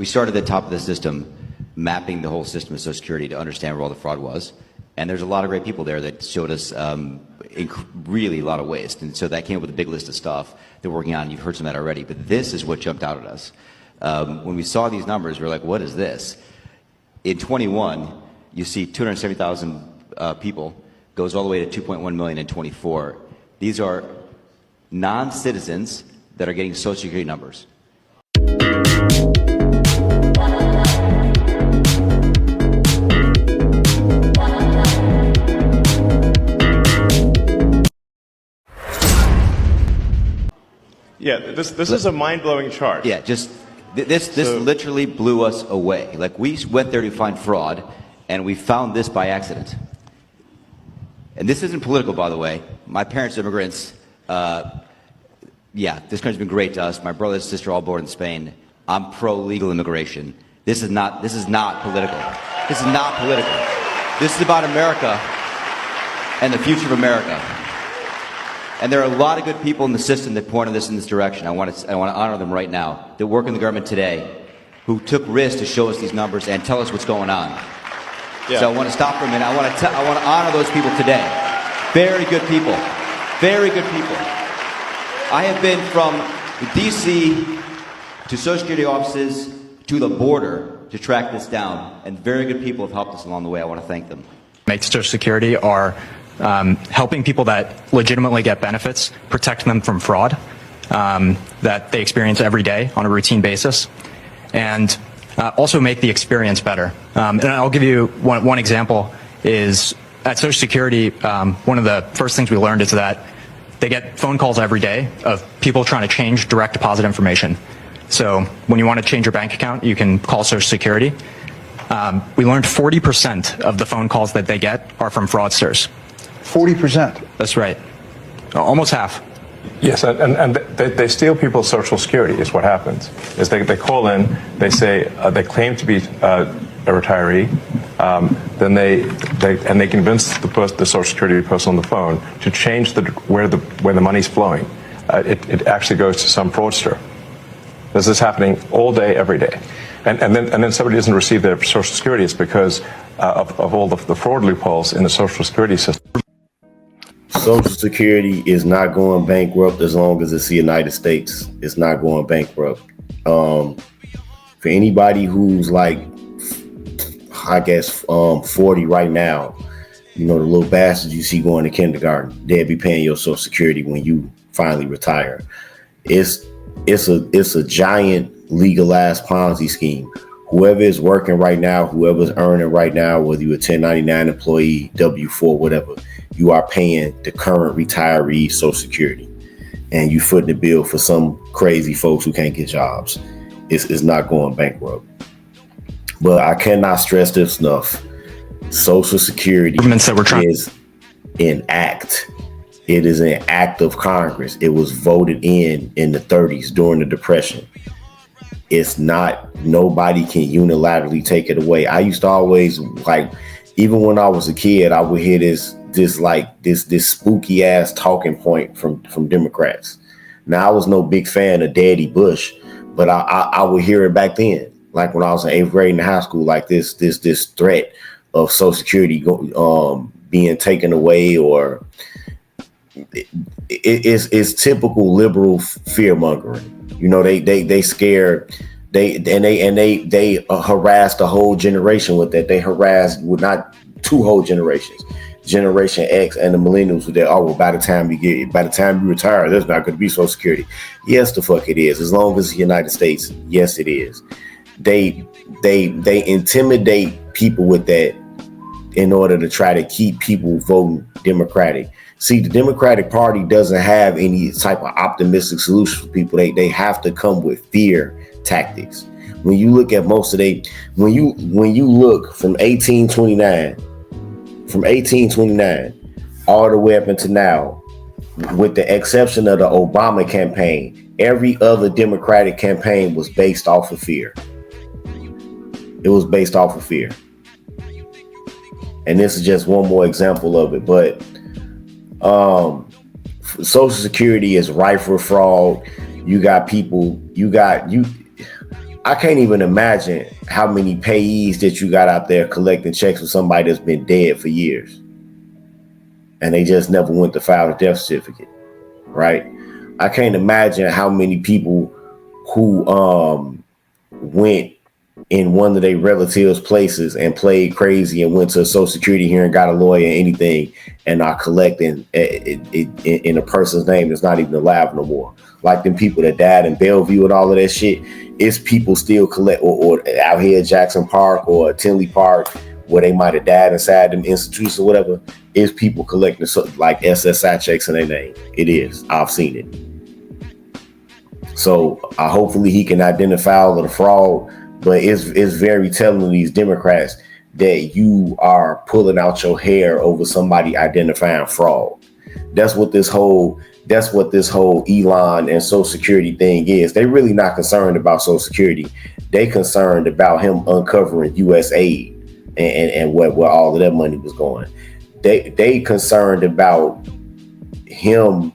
we started at the top of the system, mapping the whole system of Social Security to understand where all the fraud was. And there's a lot of great people there that showed us really a lot of waste. And so that came up with a big list of stuff they're working on. You've heard some of that already, but this is what jumped out at us. When we saw these numbers, we were like, what is this? In 21, you see 270,000 people, goes all the way to 2.1 million in 24. These are non-citizens that are getting Social Security numbers. Yeah, this is a mind-blowing chart. Yeah, just this literally blew us away. Like, we went there to find fraud, and we found this by accident. And this isn't political, by the way. My parents are immigrants. Yeah, this country's been great to us. My brother and sister all born in Spain. I'm pro-legal immigration. This is not political. This is not political. This is about America and the future of America. And there are a lot of good people in the system that pointed us in this direction. I want to honor them right now, that work in the government today, who took risks to show us these numbers and tell us what's going on. Yeah. So I want to stop for a minute. I want to honor those people today. Very good people. Very good people. I have been from D.C. to Social Security offices to the border to track this down, and very good people have helped us along the way. I want to thank them. Make Social Security are helping people that legitimately get benefits, protect them from fraud that they experience every day on a routine basis, and also make the experience better. And I'll give you one example is at Social Security, one of the first things we learned is that they get phone calls every day of people trying to change direct deposit information. So when you want to change your bank account, you can call Social Security. We learned 40% of the phone calls that they get are from fraudsters. 40%? That's right. Almost half. Yes, and they steal people's Social Security is what happens. Is they call in, they say they claim to be a retiree, then they convince the Social Security person on the phone to change where the money's flowing. It actually goes to some fraudster. This is happening all day, every day. And then somebody doesn't receive their Social Security. It's because of all the fraud loopholes in the Social Security system. Social Security is not going bankrupt as long as it's the United States. It's not going bankrupt. For anybody who's like, I guess, 40 right now, you know, the little bastards you see going to kindergarten, they'll be paying your Social Security when you finally retire. It's a giant legalized Ponzi scheme. Whoever is working right now, whoever's earning right now, whether you're a 1099 employee, W-4, whatever, you are paying the current retiree Social Security, and you footing the bill for some crazy folks who can't get jobs. It's not going bankrupt. But I cannot stress this enough. Social Security is an act. It is an act of Congress. It was voted in the 30s during the Depression. It's not, nobody can unilaterally take it away. I used to always, like, even when I was a kid, I would hear this spooky ass talking point from Democrats. Now, I was no big fan of Daddy Bush, but I would hear it back then. Like when I was in 8th grade in high school, like this threat of Social Security being taken away, or it's typical liberal fear mongering. You know, they scared. They harassed a whole generation with that. They harassed not two whole generations. Generation X and the millennials with that. Oh, well, by the time you retire, there's not going to be Social Security. Yes, the fuck it is. As long as the United States, yes, it is. They intimidate people with that in order to try to keep people voting Democratic. See, the Democratic Party doesn't have any type of optimistic solution for people. They have to come with fear tactics. When you look at when you look from 1829 all the way up until now, with the exception of the Obama campaign, every other Democratic campaign was based off of fear. It was based off of fear. And this is just one more example of it. But Social Security is rife with fraud. You got people, I can't even imagine how many payees that you got out there collecting checks with somebody that's been dead for years. And they just never went to file a death certificate, right? I can't imagine how many people who went in one of their relatives' places and played crazy and went to a Social Security hearing, got a lawyer, anything, and are collecting in a person's name that's not even alive no more. Like them people that died in Bellevue and all of that shit. It's people still collect, or out here at Jackson Park or Tinley Park, where they might have died inside them institutions or whatever. It's people collecting like SSI checks in their name. It is. I've seen it. So hopefully he can identify all of the fraud. But it's very telling to these Democrats that you are pulling out your hair over somebody identifying fraud. That's what this whole Elon and Social Security thing is. They really not concerned about Social Security. They concerned about him uncovering U.S. aid and where all of that money was going. They concerned about him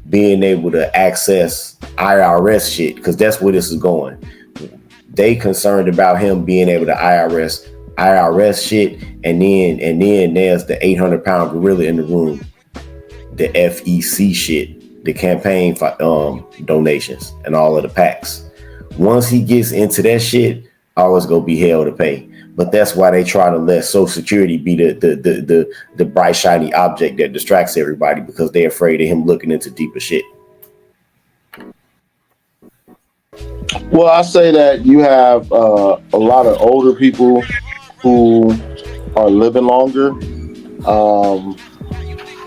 being able to access IRS shit, because that's where this is going. They concerned about him being able to IRS shit, and then there's the 800-pound gorilla in the room, the FEC shit, the campaign for donations and all of the PACs. Once he gets into that shit, always gonna be hell to pay. But that's why they try to let Social Security be the bright shiny object that distracts everybody, because they're afraid of him looking into deeper shit. Well, I say that you have a lot of older people who are living longer,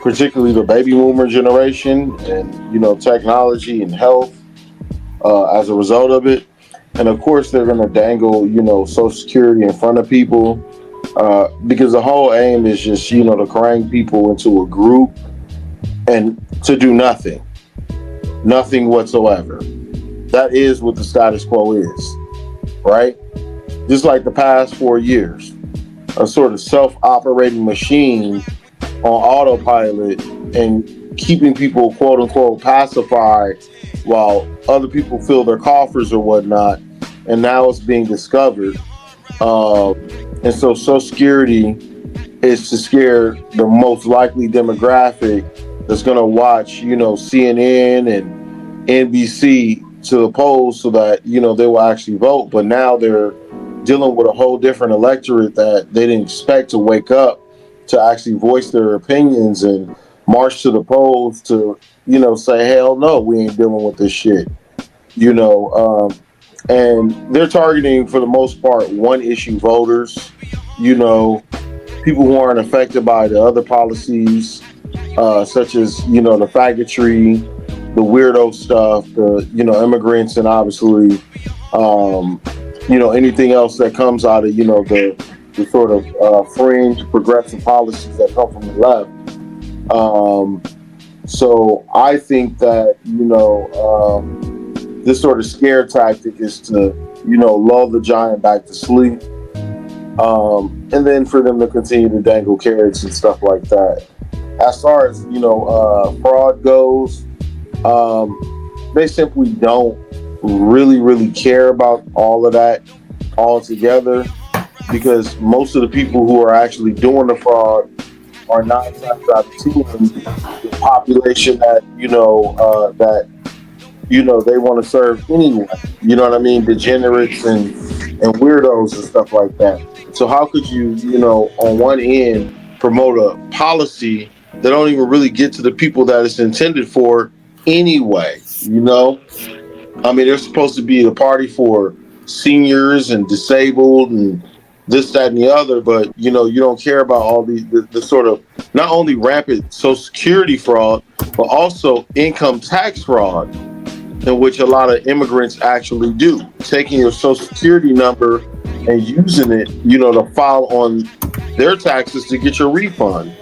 particularly the baby boomer generation, and technology and health as a result of it. And of course, they're going to dangle Social Security in front of people because the whole aim is just to crank people into a group and to do nothing whatsoever. That is what the status quo is, right? Just like the past 4 years, a sort of self-operating machine on autopilot and keeping people, quote unquote, pacified while other people fill their coffers or whatnot. And now it's being discovered. And so Social Security is to scare the most likely demographic that's going to watch, CNN and NBC to the polls so that they will actually vote. But now they're dealing with a whole different electorate that they didn't expect to wake up to actually voice their opinions and march to the polls to say hell no, we ain't dealing with this shit. And they're targeting, for the most part, one issue voters, people who aren't affected by the other policies, such as the faggotry, the weirdo stuff, the immigrants, and obviously anything else that comes out of the sort of fringe progressive policies that come from the left. So I think that this sort of scare tactic is to lull the giant back to sleep, and then for them to continue to dangle carrots and stuff like that. As far as fraud goes, they simply don't really care about all of that altogether, because most of the people who are actually doing the fraud are 9 times out of 10 the population that they want to serve anyway. You know what I mean? Degenerates and weirdos and stuff like that. So how could you on one end promote a policy that don't even really get to the people that it's intended for anyway? I mean, they're supposed to be a party for seniors and disabled and this, that, and the other, but you don't care about all the sort of not only rampant Social Security fraud, but also income tax fraud, in which a lot of immigrants actually do, taking your Social Security number and using it, to file on their taxes to get your refund.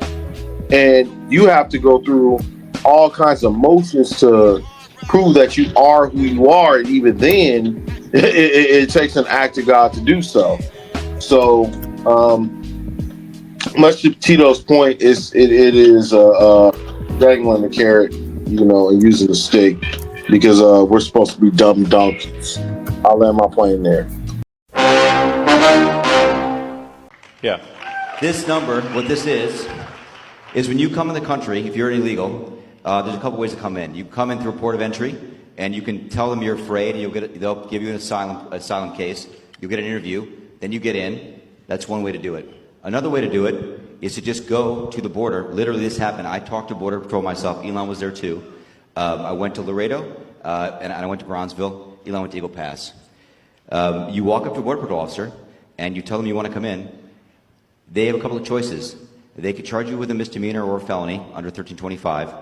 And you have to go through all kinds of motions to prove that you are who you are, and even then, it takes an act of God to do so. So, much to Tito's point, it is dangling the carrot, and using the stick, because we're supposed to be dumb donkeys. I'll land my plane there. Yeah. This number, what this is when you come in the country, if you're illegal, there's a couple ways to come in. You come in through a port of entry, and you can tell them you're afraid, and they'll give you an asylum case. You'll get an interview, then you get in. That's one way to do it. Another way to do it is to just go to the border. Literally, this happened. I talked to Border Patrol myself. Elon was there too. I went to Laredo, and I went to Bronzeville. Elon went to Eagle Pass. You walk up to a Border Patrol officer, and you tell them you want to come in. They have a couple of choices. They could charge you with a misdemeanor or a felony under 1325,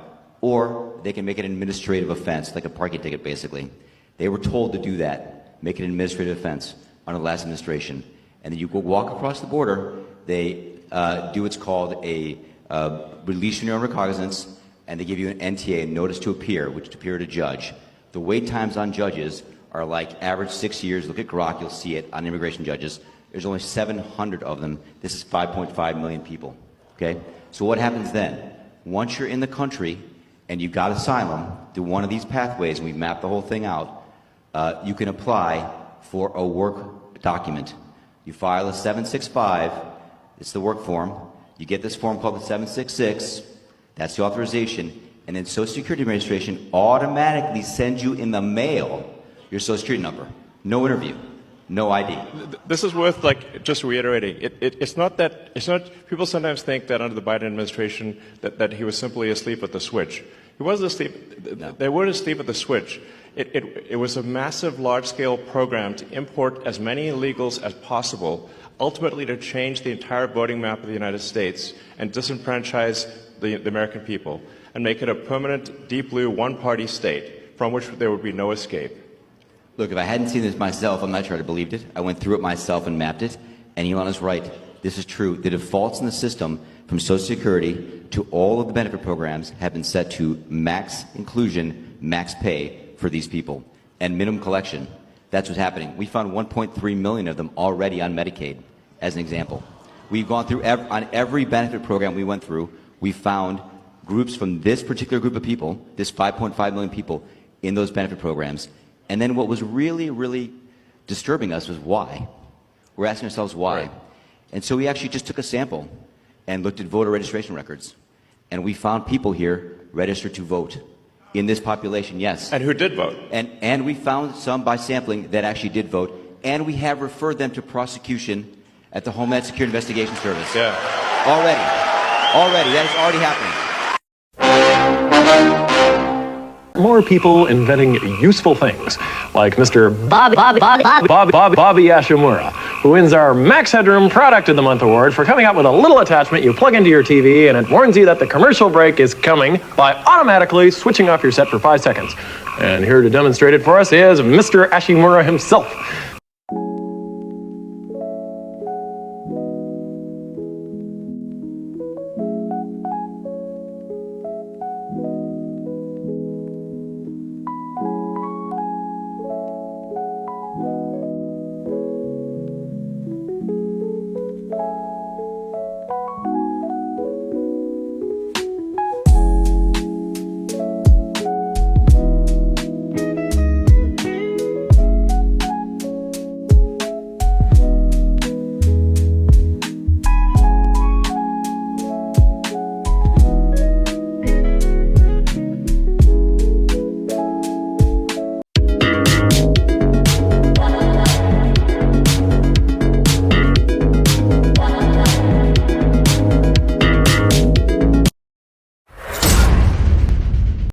or they can make it an administrative offense, like a parking ticket, basically. They were told to do that, make it an administrative offense under the last administration. And then you go walk across the border. They do what's called a release from your own recognizance, and they give you an NTA, notice to appear, which is to appear to judge. The wait times on judges are like average 6 years. Look at Grok, you'll see it on immigration judges. There's only 700 of them. This is 5.5 million people. Okay? So what happens then? Once you're in the country and you got asylum through one of these pathways, and we've mapped the whole thing out, you can apply for a work document. You file a 765, it's the work form. You get this form called the 766, that's the authorization, and then Social Security Administration automatically sends you in the mail your Social Security number. No interview. No ID. This is worth just reiterating. It's not people sometimes think that under the Biden administration that he was simply asleep at the switch. He wasn't asleep. No. They weren't asleep at the switch. It was a massive, large-scale program to import as many illegals as possible, ultimately to change the entire voting map of the United States and disenfranchise the American people and make it a permanent, deep blue, one-party state from which there would be no escape. Look, if I hadn't seen this myself, I'm not sure I'd have believed it. I went through it myself and mapped it, and Elon is right. This is true. The defaults in the system from Social Security to all of the benefit programs have been set to max inclusion, max pay for these people, and minimum collection. That's what's happening. We found 1.3 million of them already on Medicaid, as an example. We've gone through, on every benefit program we went through, we found groups from this particular group of people, this 5.5 million people, in those benefit programs. And then what was really, really disturbing us was why. We're asking ourselves why. Right. And so we actually just took a sample and looked at voter registration records. And we found people here registered to vote in this population, yes. And who did vote. And we found some by sampling that actually did vote. And we have referred them to prosecution at the Homeland Security Investigation Service. Yeah. Already. That is already happening. More people inventing useful things, like Mr. Bobby Ashimura, who wins our Max Headroom Product of the Month award for coming up with a little attachment you plug into your TV and it warns you that the commercial break is coming by automatically switching off your set for 5 seconds. And here to demonstrate it for us is Mr. Ashimura himself.